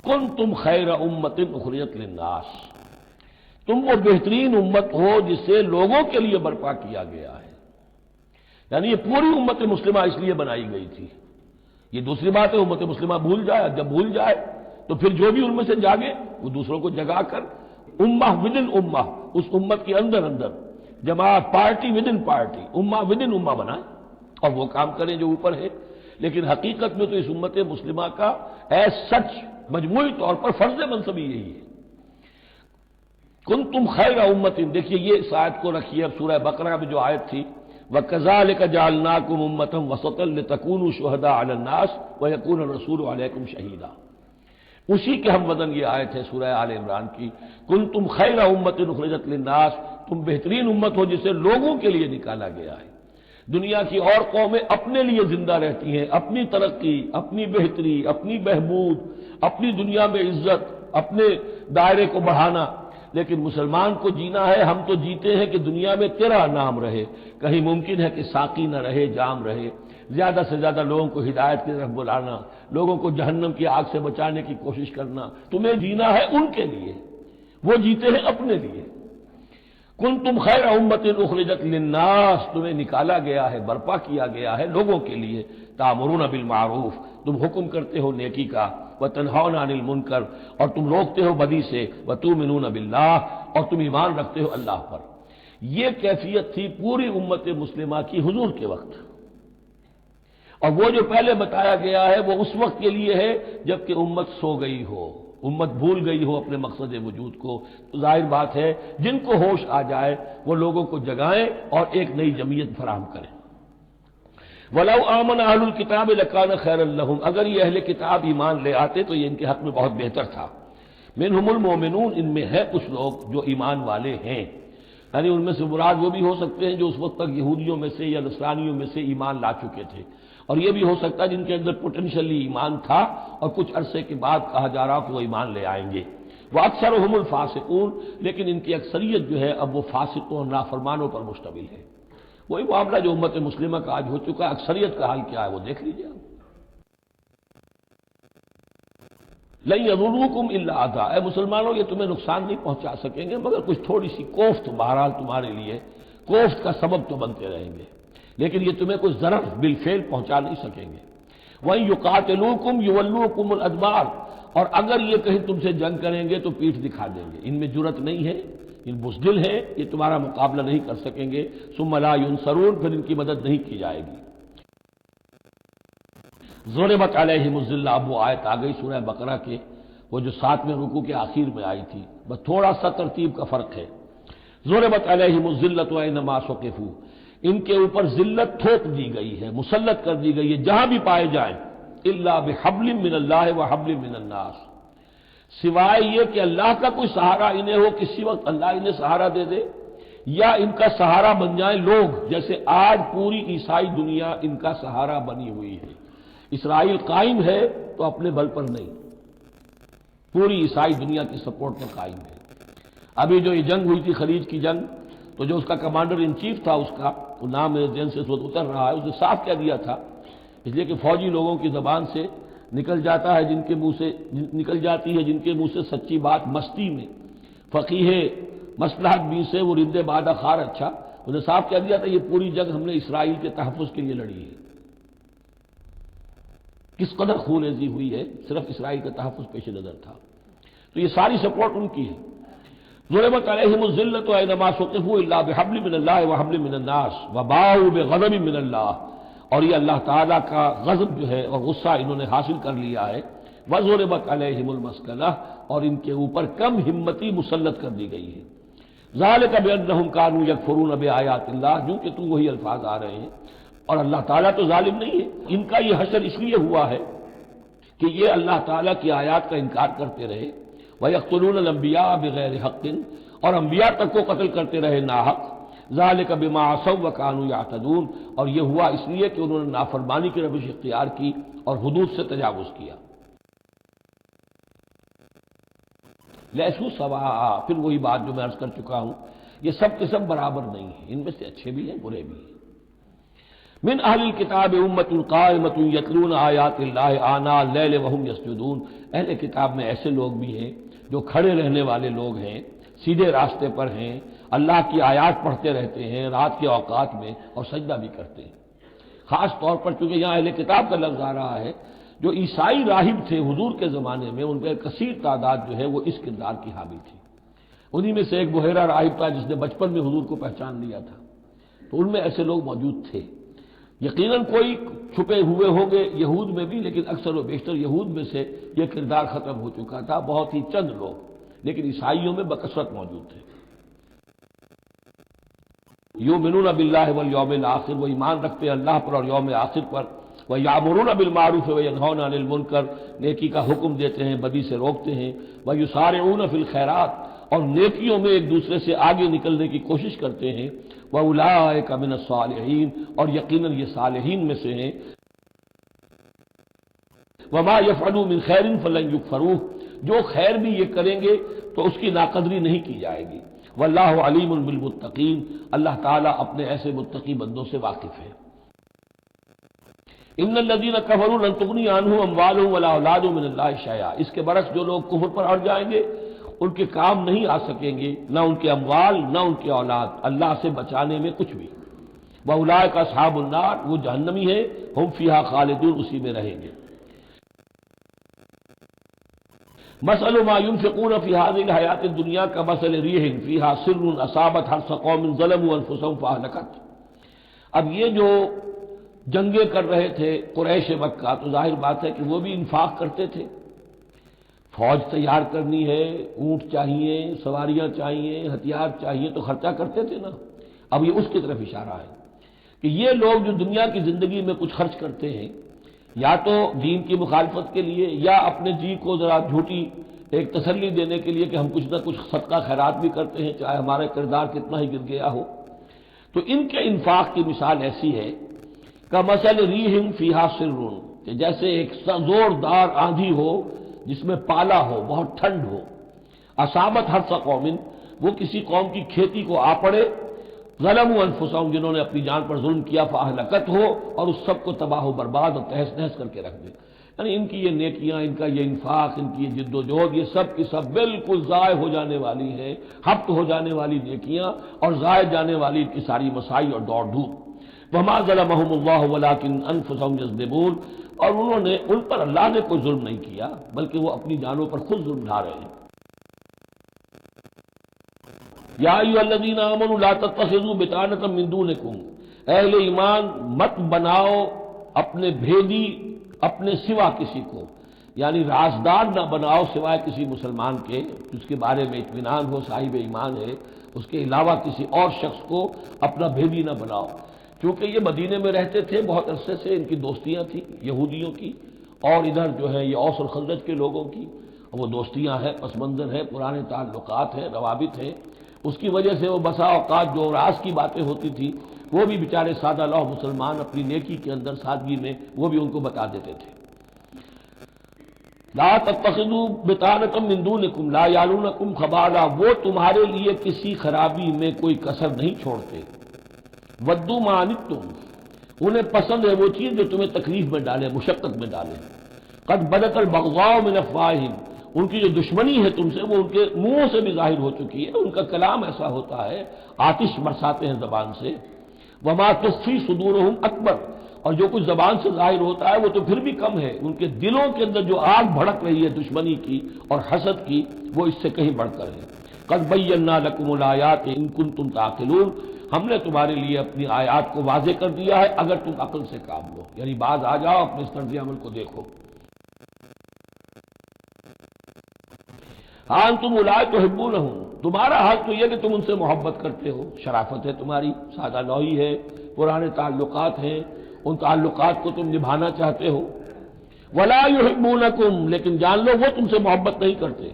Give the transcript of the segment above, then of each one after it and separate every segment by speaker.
Speaker 1: کنتم خیر امت اخرجت للناس، تم وہ بہترین امت ہو جسے لوگوں کے لیے برپا کیا گیا ہے. یعنی یہ پوری امت مسلمہ اس لیے بنائی گئی تھی. یہ دوسری بات ہے امت مسلمہ بھول جائے، جب بھول جائے تو پھر جو بھی ان میں سے جاگے وہ دوسروں کو جگا کر امہ ودن امہ، اس امت کے اندر اندر جماعت، پارٹی ودن پارٹی، امہ ودن امہ بنائے اور وہ کام کریں جو اوپر ہے. لیکن حقیقت میں تو اس امت مسلمہ کا ایز سچ مجموعی طور پر فرض منصبی یہی ہے. کنتم خیر امت، دیکھیے یہ اس آیت کو رکھیے اب سورہ بقرہ میں جو آیت تھی وَكَذَلِكَ جَعَلْنَاكُمْ أُمَّةً وَسَطًا لِتَكُونُوا شُهَدَاءَ عَلَى النَّاسِ وَيَكُونَ الرَّسُولُ عَلَيْكُمْ شَهِيدًا. اسی کے ہم وزن یہ آیت ہے سورہ آل عمران کی، کنتم خیر امت اخرجت للناس، تم بہترین امت ہو جسے لوگوں کے لیے نکالا گیا ہے. دنیا کی اور قومیں اپنے لیے زندہ رہتی ہیں، اپنی ترقی، اپنی بہتری، اپنی بہبود، اپنی دنیا میں عزت، اپنے دائرے کو بڑھانا. لیکن مسلمان کو جینا ہے، ہم تو جیتے ہیں کہ دنیا میں تیرا نام رہے. کہیں ممکن ہے کہ ساقی نہ رہے، جام رہے، زیادہ سے زیادہ لوگوں کو ہدایت کی طرف بلانا، لوگوں کو جہنم کی آگ سے بچانے کی کوشش کرنا. تمہیں جینا ہے ان کے لیے، وہ جیتے ہیں اپنے لیے. کنتم خیر امت اخرجت للناس، تمہیں نکالا گیا ہے، برپا کیا گیا ہے لوگوں کے لیے. تامرون بالمعروف، تم حکم کرتے ہو نیکی کا، وتنہون عن المنکر، اور تم روکتے ہو بدی سے، وتؤمنون باللہ، اور تم ایمان رکھتے ہو اللہ پر. یہ کیفیت تھی پوری امت مسلمہ کی حضور کے وقت. اور وہ جو پہلے بتایا گیا ہے وہ اس وقت کے لیے ہے جب کہ امت سو گئی ہو، امت بھول گئی ہو اپنے مقصد وجود کو. تو ظاہر بات ہے جن کو ہوش آ جائے وہ لوگوں کو جگائیں اور ایک نئی جمعیت فراہم کریں. وَلَوْ آمَنَ أَهْلُ الْكِتَابِ لَكَانَ خَيْرًا لَّهُمْ، اگر یہ اہل کتاب ایمان لے آتے تو یہ ان کے حق میں بہت بہتر تھا. مِنْهُمُ الْمُؤْمِنُونَ، ان میں ہے کچھ لوگ جو ایمان والے ہیں، یعنی ان میں سے مراد وہ بھی ہو سکتے ہیں جو اس وقت تک یہودیوں میں سے یا نصرانیوں میں سے ایمان لا چکے تھے، اور یہ بھی ہو سکتا ہے جن کے اندر پوٹینشلی ایمان تھا اور کچھ عرصے کے بعد کہا جا رہا کہ وہ ایمان لے آئیں گے. وَأَكْثَرُهُمُ الْفَاسِقُونَ، لیکن ان کی اکثریت جو ہے اب وہ فاسقوں اور نافرمانوں پر مشتمل ہے. وہی معاملہ جو امت مسلمہ کا آج ہو چکا ہے، اکثریت کا حال کیا ہے وہ دیکھ لیجیے. لَن يَضُرُّوكُمْ إِلَّا أَذًى، اے مسلمانوں یہ تمہیں نقصان نہیں پہنچا سکیں گے مگر کچھ تھوڑی سی کوفت، بہرحال تمہارے لیے کوفت کا سبب تو بنتے رہیں گے، لیکن یہ تمہیں کوئی ضرر بالفعل پہنچا نہیں سکیں گے. وَإِن يُقَاتِلُوكُمْ يُوَلُّوكُمُ الْأَدْبَارَ، اور اگر یہ کہیں تم سے جنگ کریں گے تو پیٹھ دکھا دیں گے. ان میں جرأت نہیں ہے، ان بزدل ہیں، یہ تمہارا مقابلہ نہیں کر سکیں گے. ثُمَّ لَا يُنصَرُونَ، پھر ان کی مدد نہیں کی جائے گی. ضُرِبَتْ عَلَيْهِمُ الذِّلَّةُ، اب وہ آیت آ گئی سورہ بقرہ کے وہ جو 7ویں رکوع کے آخر میں آئی تھی، بس تھوڑا سا ترتیب کا فرق ہے. ضُرِبَتْ عَلَيْهِمُ الذِّلَّةُ أَيْنَمَا ثُقِفُوا، ان کے اوپر ذلت تھوپ دی گئی ہے، مسلط کر دی گئی ہے جہاں بھی پائے جائیں. إِلَّا بِحَبْلٍ مِّنَ اللَّهِ وَحَبْلٍ مِّنَ النَّاسِ، سوائے یہ کہ اللہ کا کوئی سہارا انہیں ہو، کسی وقت اللہ انہیں سہارا دے دے، یا ان کا سہارا بن جائیں لوگ، جیسے آج پوری عیسائی دنیا ان کا سہارا بنی ہوئی ہے. اسرائیل قائم ہے تو اپنے بل پر نہیں، پوری عیسائی دنیا کی سپورٹ پر قائم ہے. ابھی جو یہ جنگ ہوئی تھی خلیج کی جنگ، تو جو اس کا کمانڈر ان چیف تھا، اس کا وہ نام میرے ذہن سے اس وقت اتر رہا ہے، اس نے صاف کہہ دیا تھا، اس لیے کہ فوجی لوگوں کی زبان سے نکل جاتا ہے، جن کے منہ سے نکل جاتی ہے، جن کے منہ سے سچی بات مستی میں، فقیہ مصلحت بھی سے وہ رند بادہ خار. اچھا انہیں صاف کہہ دیا تھا یہ پوری جنگ ہم نے اسرائیل کے تحفظ کے لیے لڑی ہے. کس قدر خون ریزی ہوئی ہے، صرف اسرائیل کا تحفظ پیش نظر تھا. تو یہ ساری سپورٹ ان کی ہے. ضُرِبَتْ عَلَيْهِمُ الذِّلَّةُ أَيْنَمَا ثُقِفُوا إِلَّا بِحَبْلٍ مِّنَ اللَّهِ وَحَبْلٍ مِّنَ النَّاسِ وَبَاءُوا بِغَضَبٍ مِّنَ اللَّهِ، اور یہ اللہ تعالیٰ کا غضب جو ہے اور غصہ انہوں نے حاصل کر لیا ہے. وَضُرِبَتْ عَلَيْهِمُ الْمَسْكَنَةُ، اور ان کے اوپر کم ہمتی مسلط کر دی گئی ہے. ذَلِكَ بِأَنَّهُمْ كَانُوا يَكْفُرُونَ بِآيَاتِ اللَّهِ، جو کہ تو وہی الفاظ آ رہے ہیں، اور اللہ تعالیٰ تو ظالم نہیں ہے. ان کا یہ حشر اس لیے ہوا ہے کہ یہ اللہ تعالیٰ کی آیات کا انکار کرتے رہے. وَيَقْتُلُونَ الْأَنبِيَاءَ بِغَيْرِ حَقٍّ، اور انبیاء تک کو قتل کرتے رہے ناحق. ذَلِكَ بِمَا عَصَوْا وَكَانُوا يَعْتَدُونَ، اور یہ ہوا اس لیے کہ انہوں نے نافرمانی کی روش اختیار کی اور حدود سے تجاوز کیا. لیسوا سواء، پھر وہی بات جو میں عرض کر چکا ہوں، یہ سب کے سب برابر نہیں ہیں، ان میں سے اچھے بھی ہیں برے بھی ہیں. من اہل الکتاب امۃ قائمۃ یتلون آیات اللہ آناء اللیل وہم یسجدون، اہل کتاب میں ایسے لوگ بھی ہیں جو کھڑے رہنے والے لوگ ہیں، سیدھے راستے پر ہیں، اللہ کی آیات پڑھتے رہتے ہیں رات کے اوقات میں اور سجدہ بھی کرتے ہیں۔ خاص طور پر چونکہ یہاں اہل کتاب کا لفظ آ رہا ہے، جو عیسائی راہب تھے حضور کے زمانے میں، ان کا ایک کثیر تعداد جو ہے وہ اس کردار کی حامل تھی۔ انہی میں سے ایک بحیرہ راہب تھا جس نے بچپن میں حضور کو پہچان لیا تھا، تو ان میں ایسے لوگ موجود تھے۔ یقیناً کوئی چھپے ہوئے ہوں گے یہود میں بھی، لیکن اکثر و بیشتر یہود میں سے یہ کردار ختم ہو چکا تھا، بہت ہی چند لوگ، لیکن عیسائیوں میں بکثرت موجود تھے۔ یؤمنون باللہ والیوم الآخر، وہ ایمان رکھتے ہیں اللہ پر اور یوم آخر پر، وَيَأْمُرُونَ بِالْمَعْرُوفِ وَيَنْهَوْنَ عَنِ الْمُنکر، نیکی کا حکم دیتے ہیں بدی سے روکتے ہیں، وَيُسَارِعُونَ فِي الْخَيْرَاتِ، اور نیکیوں میں ایک دوسرے سے آگے نکلنے کی کوشش کرتے ہیں، وَأُولَٰئِکَ مِنَ الصَّالِحِینَ، اور یقیناً یہ صالحین میں سے ہیں۔ وَمَا يَفْعَلُوا مِنْ خَيْرٍ فَلَنْ يُكْفَرُوهُ، جو خیر بھی یہ کریں گے تو اس کی ناقدری نہیں کی جائے گی۔ واللہ علیم بالمتقین، اللہ تعالیٰ اپنے ایسے متقی بندوں سے واقف ہے۔ ان الذین کفروا لن تغنی عنہم اموالہم ولا اولادہم من اللہ شیئا، اس کے برعکس جو لوگ کفر پر اڑ جائیں گے ان کے کام نہیں آ سکیں گے، نہ ان کے اموال نہ ان کے اولاد اللہ سے بچانے میں کچھ بھی۔ واولئک اصحاب النار، وہ جہنمی ہیں، ہم فیہا خالدون، اسی میں رہیں گے۔ مثل ما ينفقون في هذه الحیات الدنیا کمثل ریح فیہا سر اصابت حرث قوم ظلموا انفسهم فاہلکت۔ اب یہ جو جنگیں کر رہے تھے قریش مکہ، تو ظاہر بات ہے کہ وہ بھی انفاق کرتے تھے، فوج تیار کرنی ہے، اونٹ چاہیے، سواریاں چاہیے، ہتھیار چاہیے، تو خرچہ کرتے تھے نا۔ اب یہ اس کی طرف اشارہ ہے کہ یہ لوگ جو دنیا کی زندگی میں کچھ خرچ کرتے ہیں، یا تو دین کی مخالفت کے لیے، یا اپنے جی کو ذرا جھوٹی ایک تسلی دینے کے لیے کہ ہم کچھ نہ کچھ صدقہ خیرات بھی کرتے ہیں چاہے ہمارا کردار کتنا ہی گر گیا ہو، تو ان کے انفاق کی مثال ایسی ہے کمثل ریح فیہا سر، کہ جیسے ایک زوردار آندھی ہو جس میں پالا ہو، بہت ٹھنڈ ہو، اصابت حرث قوم، وہ کسی قوم کی کھیتی کو آ پڑے، ظلموا انفسہم، جنہوں نے اپنی جان پر ظلم کیا، فاہلکت ہو، اور اس سب کو تباہ و برباد اور تہس نہس کر کے رکھ دے۔ یعنی ان کی یہ نیکیاں، ان کا یہ انفاق، ان کی یہ جد و جہد، یہ سب کی سب بالکل ضائع ہو جانے والی ہے، ہبط ہو جانے والی نیکیاں اور ضائع جانے والی ان کی ساری مساعی اور دوڑ دھوپ۔ وما ظلمهم اللہ ولکن انفسهم یظلمون، اور انہوں نے، ان پر اللہ نے کوئی ظلم نہیں کیا بلکہ وہ اپنی جانوں پر خود ظلم ڈھا رہے ہیں۔ یا ایھا الذین آمنوا لا تتخذوا بطانۃ من دونکم، اہل ایمان مت بناؤ اپنے بھیدی اپنے سوا کسی کو، یعنی رازدار نہ بناؤ سوائے کسی مسلمان کے جس کے بارے میں اطمینان ہو، صاحب ایمان ہے، اس کے علاوہ کسی اور شخص کو اپنا بھیدی نہ بناؤ۔ چونکہ یہ مدینے میں رہتے تھے بہت عرصے سے، ان کی دوستیاں تھیں یہودیوں کی، اور ادھر جو ہے یہ اوس اور خزرج کے لوگوں کی، وہ دوستیاں ہیں، پس منظر ہیں، پرانے تعلقات ہیں، روابط ہیں، اس کی وجہ سے وہ بسا اوقات جو راز کی باتیں ہوتی تھی وہ بھی بیچارے سادہ لوح مسلمان اپنی نیکی کے اندر سادگی میں وہ بھی ان کو بتا دیتے تھے۔ لا تتخذوا بطانۃ من دونکم لا یعلونکم خبالا، وہ تمہارے لیے کسی خرابی میں کوئی کسر نہیں چھوڑتے، ودوا ما عنتم، انہیں پسند ہے وہ چیز جو تمہیں تکلیف میں ڈالے، مشقت میں ڈالے، قد بدت البغضاء من افواہہم، ان کی جو دشمنی ہے تم سے وہ ان کے منہوں سے بھی ظاہر ہو چکی ہے، ان کا کلام ایسا ہوتا ہے، آتش برساتے ہیں زبان سے، وما تخفی صدورہم اکبر، اور جو کچھ زبان سے ظاہر ہوتا ہے وہ تو پھر بھی کم ہے، ان کے دلوں کے اندر جو آگ بھڑک رہی ہے دشمنی کی اور حسد کی وہ اس سے کہیں بڑھ کر ہے۔ قد بینا لکم الآیات ان کنتم تعقلون، ہم نے تمہارے لیے اپنی آیات کو واضح کر دیا ہے اگر تم عقل سے کام لو، یعنی باز آ جاؤ، اپنے اس طرز عمل کو دیکھو۔ ہاں تم اولئک تحبونہم، تمہارا حق تو یہ کہ تم ان سے محبت کرتے ہو، شرافت ہے تمہاری، سادہ لوحی ہے، پرانے تعلقات ہیں، ان تعلقات کو تم نبھانا چاہتے ہو۔ ولا یحبونکم، لیکن جان لو وہ تم سے محبت نہیں کرتے۔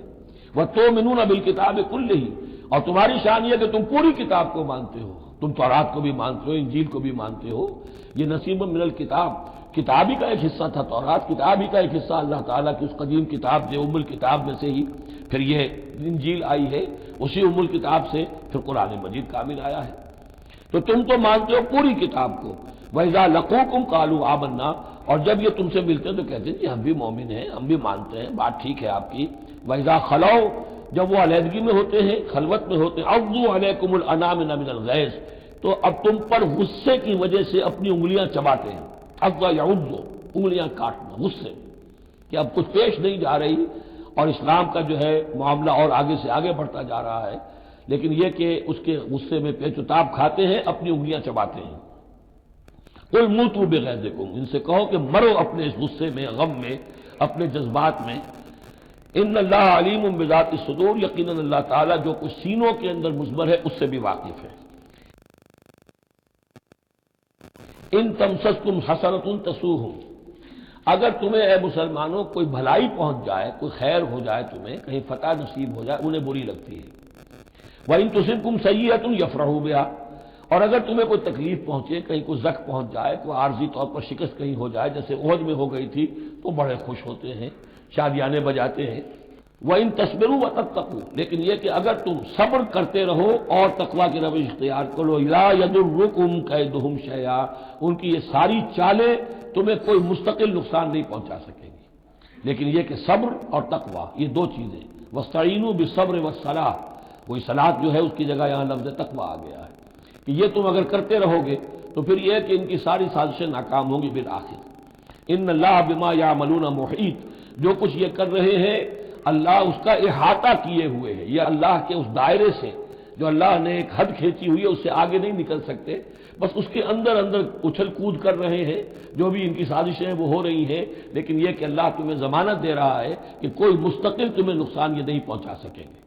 Speaker 1: وتؤمنون بالکتاب کلہ، اور تمہاری شان یہ کہ تم پوری کتاب کو مانتے ہو، تم تورات کو بھی مانتے ہو، انجیل کو بھی مانتے ہو، یہ نصیب من الکتاب، کتاب ہی کا ایک حصہ تھا تورات، کتاب ہی کا ایک حصہ اللہ تعالیٰ کی اس قدیم کتاب سے، ام الکتاب میں سے ہی پھر یہ انجیل آئی ہے، اسی ام الکتاب سے پھر قرآن مجید کامل آیا ہے۔ تو تم تو مانتے ہو پوری کتاب کو. وَإِذَا لَقُوكُمْ قَالُوا آمَنَّا، اور جب یہ تم سے ملتے ہیں تو کہتے ہیں کہ ہم بھی مومن ہیں، ہم بھی مانتے ہیں، بات ٹھیک ہے آپ کی. وَإِذَا خَلَوْا، جب وہ علیحدگی میں ہوتے ہیں، خلوت میں ہوتے ہیں، عَضُّوا عَلَيْكُمُ الْأَنَامِلَ مِنَ الْغَيْظِ، تو اب تم پر غصے کی وجہ سے اپنی انگلیاں چباتے ہیں. عَضَّ يَعُضُّ، انگلیاں کاٹنا غصے کہ اب کچھ پیش نہیں جا رہی اور اسلام کا جو ہے معاملہ اور آگے سے آگے بڑھتا جا رہا ہے، لیکن یہ کہ اس کے غصے میں پیچ و تاب کھاتے ہیں، اپنی انگلیاں چباتے ہیں. قُلْ مُوتُوا بِغَيْظِكُمْ، ان سے کہو کہ مرو اپنے اس غصے میں، غم میں، اپنے جذبات میں. ان اللہ علیم بذات الصدور، یقیناً اللہ تعالیٰ جو کچھ سینوں کے اندر مضمر ہے اس سے بھی واقف ہے. ان تمسسکم حسنۃ تسؤہم، اگر تمہیں اے مسلمانوں کوئی بھلائی پہنچ جائے، کوئی خیر ہو جائے، تمہیں کہیں فتح نصیب ہو جائے، انہیں بری لگتی ہے. وَإِن تُصِبْكُمْ سَیِّئَةٌ یفرحوا بہا، اور اگر تمہیں کوئی تکلیف پہنچے، کہیں کوئی زخم پہنچ جائے، کوئی عارضی طور پر شکست کہیں ہو جائے، جیسے احد میں ہو گئی تھی، تو بڑے خوش ہوتے ہیں، شادیانے بجاتے ہیں. وَإِن تَصْبِرُوا وَتَتَّقُوا، لیکن یہ کہ اگر تم صبر کرتے رہو اور تقوی کی روش اختیار کرو، لَا يَضُرُّكُمْ كَيْدُهُمْ شَيْئًا، ان کی یہ ساری چالیں تمہیں کوئی مستقل نقصان نہیں پہنچا سکے گی. لیکن یہ کہ صبر اور تقوی یہ دو چیزیں. وَاسْتَعِینُوا بِالصَّبْرِ وَالصَّلَاةِ، وہی صلاۃ جو ہے اس کی جگہ یہاں لفظ تقوی آ گیا ہے کہ یہ تم اگر کرتے رہو گے تو پھر یہ کہ ان کی ساری سازشیں ناکام ہوں گی بالآخر. ان اللہ بما یعملون محیط، جو کچھ یہ کر رہے ہیں اللہ اس کا احاطہ کیے ہوئے ہے. یہ اللہ کے اس دائرے سے جو اللہ نے ایک حد کھینچی ہوئی ہے اس سے آگے نہیں نکل سکتے، بس اس کے اندر اندر اچھل کود کر رہے ہیں. جو بھی ان کی سازشیں ہیں وہ ہو رہی ہیں، لیکن یہ کہ اللہ تمہیں ضمانت دے رہا ہے کہ کوئی مستقل تمہیں نقصان یہ نہیں پہنچا سکیں گے.